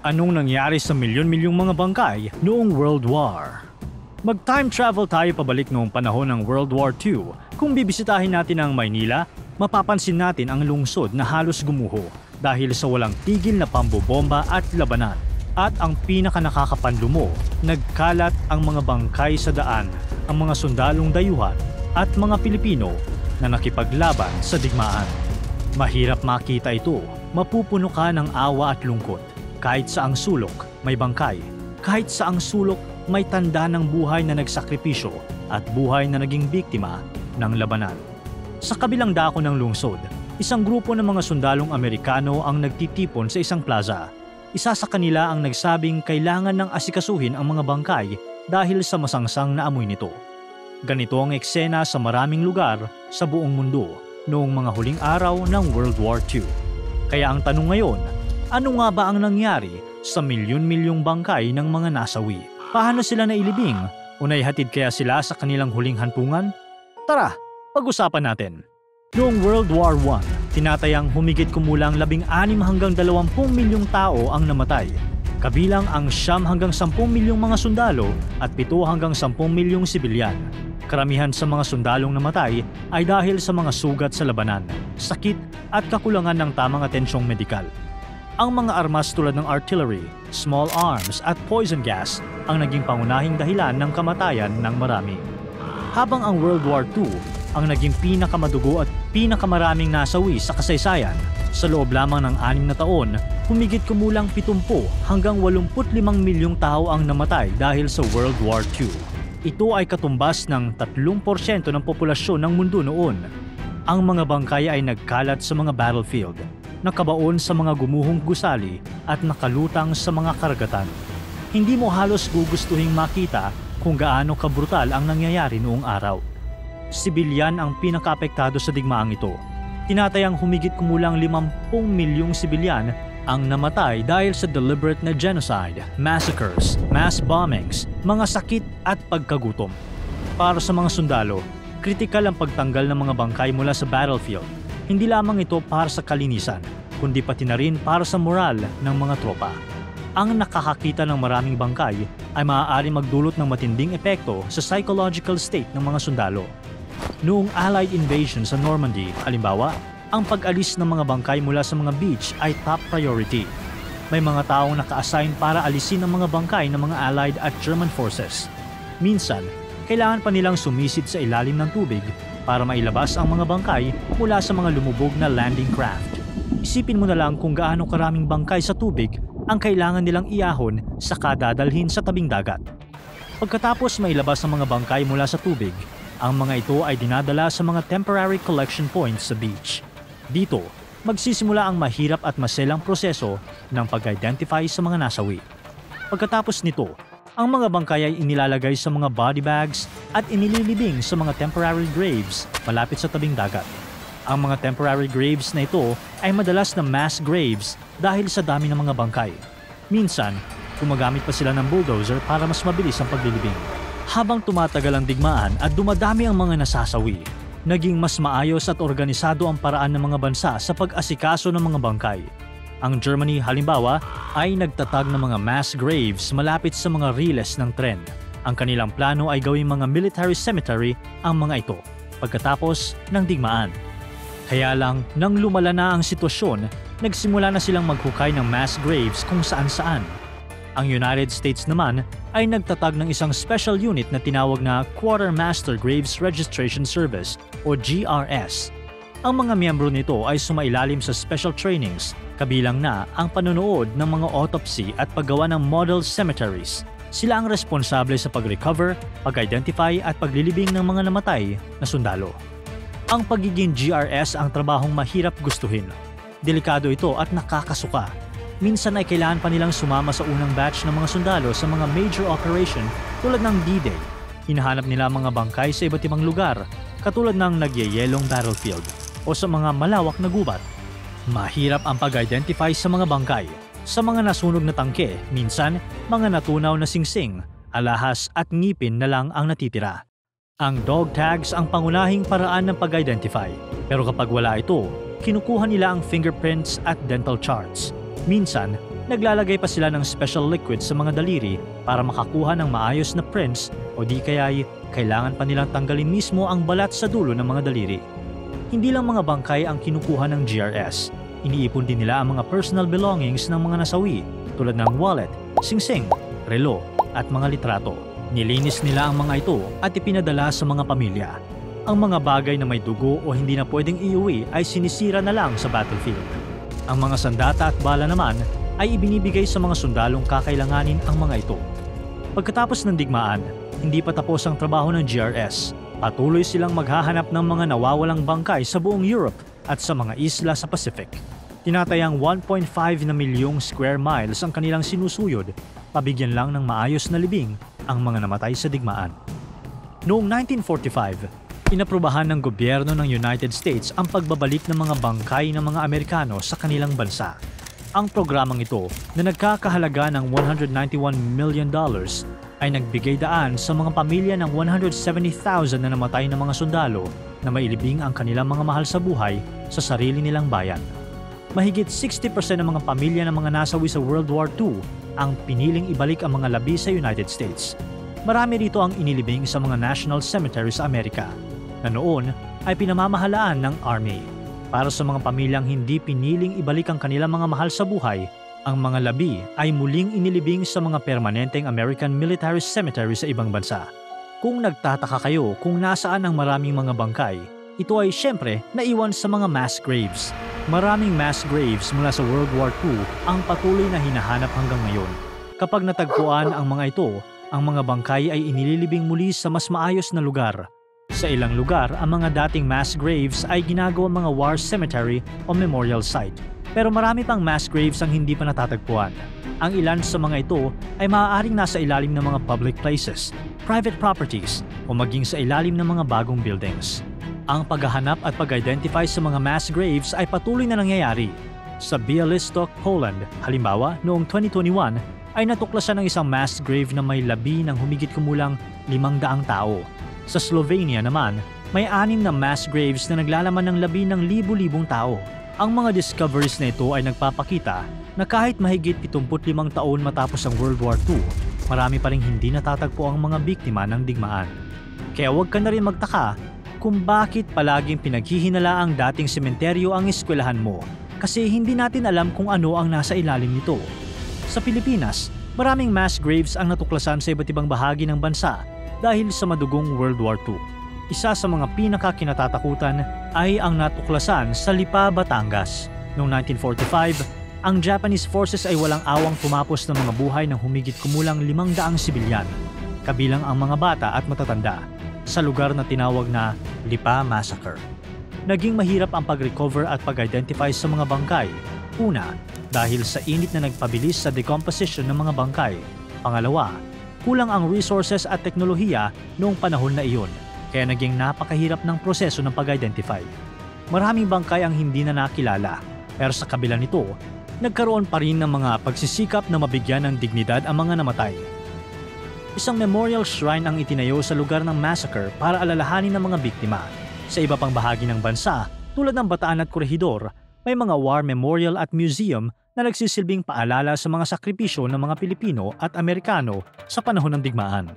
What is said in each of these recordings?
Anong nangyari sa milyon-milyong mga bangkay noong World War? Mag-time travel tayo pabalik noong panahon ng World War II. Kung bibisitahin natin ang Maynila, mapapansin natin ang lungsod na halos gumuho dahil sa walang tigil na pambobomba at labanan. At ang pinaka-nakakapanlumo, nagkalat ang mga bangkay sa daan, ang mga sundalong dayuhan at mga Pilipino na nakipaglaban sa digmaan. Mahirap makita ito, mapupuno ka ng awa at lungkot. Kahit saang sulok, may bangkay. Kahit saang sulok, may tanda ng buhay na nagsakripisyo at buhay na naging biktima ng labanan. Sa kabilang dako ng lungsod, isang grupo ng mga sundalong Amerikano ang nagtitipon sa isang plaza. Isa sa kanila ang nagsabing kailangan ng asikasuhin ang mga bangkay dahil sa masangsang na amoy nito. Ganito ang eksena sa maraming lugar sa buong mundo noong mga huling araw ng World War II. Kaya ang tanong ngayon, ano nga ba ang nangyari sa milyon-milyong bangkay ng mga nasawi? Paano sila nailibing? O naihatid kaya sila sa kanilang huling hantungan? Tara, pag-usapan natin. Noong World War I, tinatayang humigit kumulang 16 hanggang 20 milyong tao ang namatay. Kabilang ang 9 hanggang 10 milyong mga sundalo at 7 hanggang 10 milyong sibilyan. Karamihan sa mga sundalong namatay ay dahil sa mga sugat sa labanan, sakit at kakulangan ng tamang atensyong medikal. Ang mga armas tulad ng artillery, small arms at poison gas ang naging pangunahing dahilan ng kamatayan ng marami. Habang ang World War II ang naging pinakamadugo at pinakamaraming nasawi sa kasaysayan, sa loob lamang ng 6 na taon, humigit kumulang 70 hanggang 85 milyong tao ang namatay dahil sa World War II. Ito ay katumbas ng 3% ng populasyon ng mundo noon. Ang mga bangkay ay nagkalat sa mga battlefield, nakabaon sa mga gumuhong gusali at nakalutang sa mga karagatan. Hindi mo halos gugustuhing makita kung gaano kabrutal ang nangyayari noong araw. Sibilyan ang pinakaapektado sa digmaang ito. Tinatayang humigit kumulang 50 milyong sibilyan ang namatay dahil sa deliberate na genocide, massacres, mass bombings, mga sakit at pagkagutom. Para sa mga sundalo, kritikal ang pagtanggal ng mga bangkay mula sa battlefield. Hindi lamang ito para sa kalinisan, kundi pati na rin para sa moral ng mga tropa. Ang nakakakita ng maraming bangkay ay maaari magdulot ng matinding epekto sa psychological state ng mga sundalo. Noong Allied invasion sa Normandy, halimbawa, ang pag-alis ng mga bangkay mula sa mga beach ay top priority. May mga taong naka-assign para alisin ang mga bangkay ng mga Allied at German forces. Minsan, kailangan pa nilang sumisid sa ilalim ng tubig para mailabas ang mga bangkay mula sa mga lumubog na landing craft. Isipin mo na lang kung gaano karaming bangkay sa tubig ang kailangan nilang iahon sa kadadalhin sa tabing dagat. Pagkatapos mailabas ang mga bangkay mula sa tubig, ang mga ito ay dinadala sa mga temporary collection points sa beach. Dito, magsisimula ang mahirap at maselang proseso ng pag-identify sa mga nasawi. Pagkatapos nito, ang mga bangkay ay inilalagay sa mga body bags at inililibing sa mga temporary graves malapit sa tabing dagat. Ang mga temporary graves na ito ay madalas na mass graves dahil sa dami ng mga bangkay. Minsan, gumagamit pa sila ng bulldozer para mas mabilis ang paglilibing. Habang tumatagal ang digmaan at dumadami ang mga nasasawi, naging mas maayos at organisado ang paraan ng mga bansa sa pag-asikaso ng mga bangkay. Ang Germany, halimbawa, ay nagtatag ng mga mass graves malapit sa mga riles ng tren. Ang kanilang plano ay gawing mga military cemetery ang mga ito pagkatapos ng digmaan. Kaya lang, nang lumala na ang sitwasyon, nagsimula na silang maghukay ng mass graves kung saan-saan. Ang United States naman ay nagtatag ng isang special unit na tinawag na Quartermaster Graves Registration Service o GRS. Ang mga miyembro nito ay sumailalim sa special trainings, kabilang na ang panonood ng mga autopsy at paggawa ng model cemeteries. Sila ang responsable sa pag-recover, pag-identify at paglilibing ng mga namatay na sundalo. Ang pagiging GRS ang trabahong mahirap gustuhin. Delikado ito at nakakasuka. Minsan ay kailangan pa nilang sumama sa unang batch ng mga sundalo sa mga major operation tulad ng D-Day. Hinahanap nila mga bangkay sa iba't ibang lugar, katulad ng nagyayelong battlefield o sa mga malawak na gubat. Mahirap ang pag-identify sa mga bangkay. Sa mga nasunog na tangke, minsan mga natunaw na singsing, alahas at ngipin na lang ang natitira. Ang dog tags ang pangunahing paraan ng pag-identify. Pero kapag wala ito, kinukuha nila ang fingerprints at dental charts. Minsan, Naglalagay pa sila ng special liquid sa mga daliri para makakuha ng maayos na prints o di kaya'y kailangan pa nilang tanggalin mismo ang balat sa dulo ng mga daliri. Hindi lang mga bangkay ang kinukuha ng GRS. Iniipon din nila ang mga personal belongings ng mga nasawi tulad ng wallet, singsing, relo at mga litrato. Nilinis nila ang mga ito at ipinadala sa mga pamilya. Ang mga bagay na may dugo o hindi na pwedeng iuwi ay sinisira na lang sa battlefield. Ang mga sandata at bala naman ay ibinibigay sa mga sundalong kakailanganin ang mga ito. Pagkatapos ng digmaan, hindi pa tapos ang trabaho ng GRS. Patuloy silang maghahanap ng mga nawawalang bangkay sa buong Europe at sa mga isla sa Pacific. Tinatayang 1.5 na milyong square miles ang kanilang sinusuyod, pabigyan lang ng maayos na libing ang mga namatay sa digmaan. Noong 1945, inaprubahan ng gobyerno ng United States ang pagbabalik ng mga bangkay ng mga Amerikano sa kanilang bansa. Ang programang ito na nagkakahalaga ng $191 million ay nagbigay daan sa mga pamilya ng 170,000 na namatay na mga sundalo na mailibing ang kanilang mga mahal sa buhay sa sarili nilang bayan. Mahigit 60% ng mga pamilya ng mga nasawi sa World War II ang piniling ibalik ang mga labi sa United States. Marami rito ang inilibing sa mga National Cemetery sa Amerika na noon ay pinamamahalaan ng Army. Para sa mga pamilyang hindi piniling ibalik ang kanilang mga mahal sa buhay, ang mga labi ay muling inilibing sa mga permanenteng American Military Cemetery sa ibang bansa. Kung nagtataka kayo kung nasaan ang maraming mga bangkay, ito ay syempre naiwan sa mga mass graves. Maraming mass graves mula sa World War II ang patuloy na hinahanap hanggang ngayon. Kapag natagpuan ang mga ito, ang mga bangkay ay inililibing muli sa mas maayos na lugar. Sa ilang lugar, ang mga dating mass graves ay ginagawang mga war cemetery o memorial site. Pero marami pang mass graves ang hindi pa natatagpuan. Ang ilan sa mga ito ay maaaring nasa ilalim ng mga public places, private properties, o maging sa ilalim ng mga bagong buildings. Ang paghahanap at pag-identify sa mga mass graves ay patuloy na nangyayari. Sa Białystok, Poland, halimbawa, noong 2021, ay natuklasan ng isang mass grave na may labi ng humigit kumulang 500 tao. Sa Slovenia naman, may 6 na mass graves na naglalaman ng labi ng libu-libong tao. Ang mga discoveries na ito ay nagpapakita na kahit mahigit 75 taon matapos ang World War II, marami pa ring hindi natatagpo ang mga biktima ng digmaan. Kaya huwag ka na rin magtaka kung bakit palaging pinaghihinala ang dating sementeryo ang eskwelahan mo, kasi hindi natin alam kung ano ang nasa ilalim nito. Sa Pilipinas, maraming mass graves ang natuklasan sa iba't ibang bahagi ng bansa dahil sa madugong World War II. Isa sa mga pinakakinatatakutan ay ang natuklasan sa Lipa, Batangas. Noong 1945, ang Japanese forces ay walang awang tumapos ng mga buhay ng humigit kumulang 500 sibilyan, kabilang ang mga bata at matatanda, sa lugar na tinawag na Lipa Massacre. Naging mahirap ang pag-recover at pag-identify sa mga bangkay. Una, dahil sa init na nagpabilis sa decomposition ng mga bangkay. Pangalawa, kulang ang resources at teknolohiya noong panahon na iyon, kaya naging napakahirap ng proseso ng pag-identify. Maraming bangkay ang hindi na nakilala, pero sa kabila nito, nagkaroon pa rin ng mga pagsisikap na mabigyan ng dignidad ang mga namatay. Isang memorial shrine ang itinayo sa lugar ng massacre para alalahanin ng mga biktima. Sa iba pang bahagi ng bansa, tulad ng Bataan at Corregidor, may mga war memorial at museum na nagsisilbing paalala sa mga sakripisyo ng mga Pilipino at Amerikano sa panahon ng digmaan.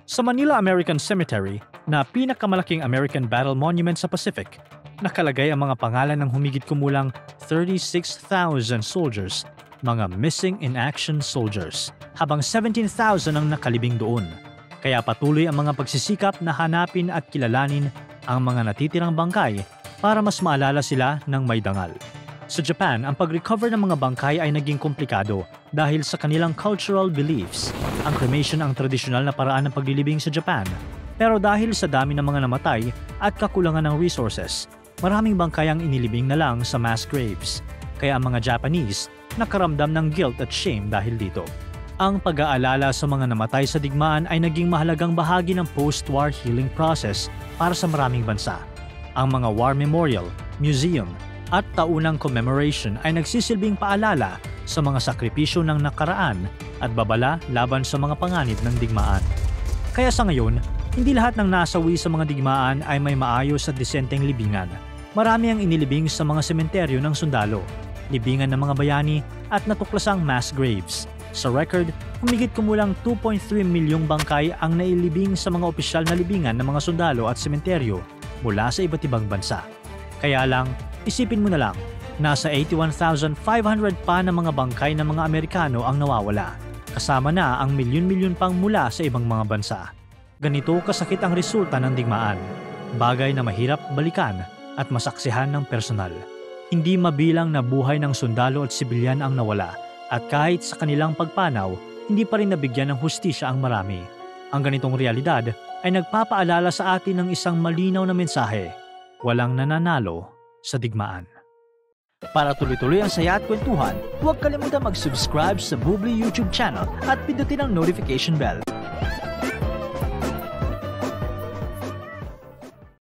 Sa Manila American Cemetery, na pinakamalaking American battle monument sa Pacific, nakalagay ang mga pangalan ng humigit kumulang 36,000 soldiers, mga missing in action soldiers, habang 17,000 ang nakalibing doon. Kaya patuloy ang mga pagsisikap na hanapin at kilalanin ang mga natitirang bangkay para mas maalala sila ng may dangal. Sa Japan, ang pag-recover ng mga bangkay ay naging komplikado dahil sa kanilang cultural beliefs. Ang cremation ang tradisyonal na paraan ng paglilibing sa Japan. Pero dahil sa dami ng mga namatay at kakulangan ng resources, maraming bangkay ang inilibing na lang sa mass graves. Kaya ang mga Japanese nakaramdam ng guilt at shame dahil dito. Ang pag-aalala sa mga namatay sa digmaan ay naging mahalagang bahagi ng post-war healing process para sa maraming bansa. Ang mga war memorial, museum, at taunang commemoration ay nagsisilbing paalala sa mga sakripisyo ng nakaraan at babala laban sa mga panganib ng digmaan. Kaya sa ngayon, hindi lahat ng nasawi sa mga digmaan ay may maayos at disenteng libingan. Marami ang inilibing sa mga sementeryo ng sundalo. libingan ng mga bayani at natuklasang mass graves. Sa record, humigit kumulang 2.3 milyong bangkay ang nailibing sa mga opisyal na libingan ng mga sundalo at sementeryo mula sa iba't ibang bansa. Kaya lang, isipin mo na lang, nasa 81,500 pa na mga bangkay ng mga Amerikano ang nawawala, kasama na ang milyon-milyon pang mula sa ibang mga bansa. Ganito kasakit ang resulta ng digmaan, bagay na mahirap balikan at masaksihan ng personal. Hindi mabilang na buhay ng sundalo at sibilyan ang nawala, at kahit sa kanilang pagpanaw, hindi pa rin nabigyan ng hustisya ang marami. Ang ganitong realidad ay nagpapaalala sa atin ng isang malinaw na mensahe: walang nananalo sa digmaan. Para tuloy-tuloy ang saya at kwentuhan, huwag kalimutan mag-subscribe sa Bubbly YouTube channel at pindutin ang notification bell.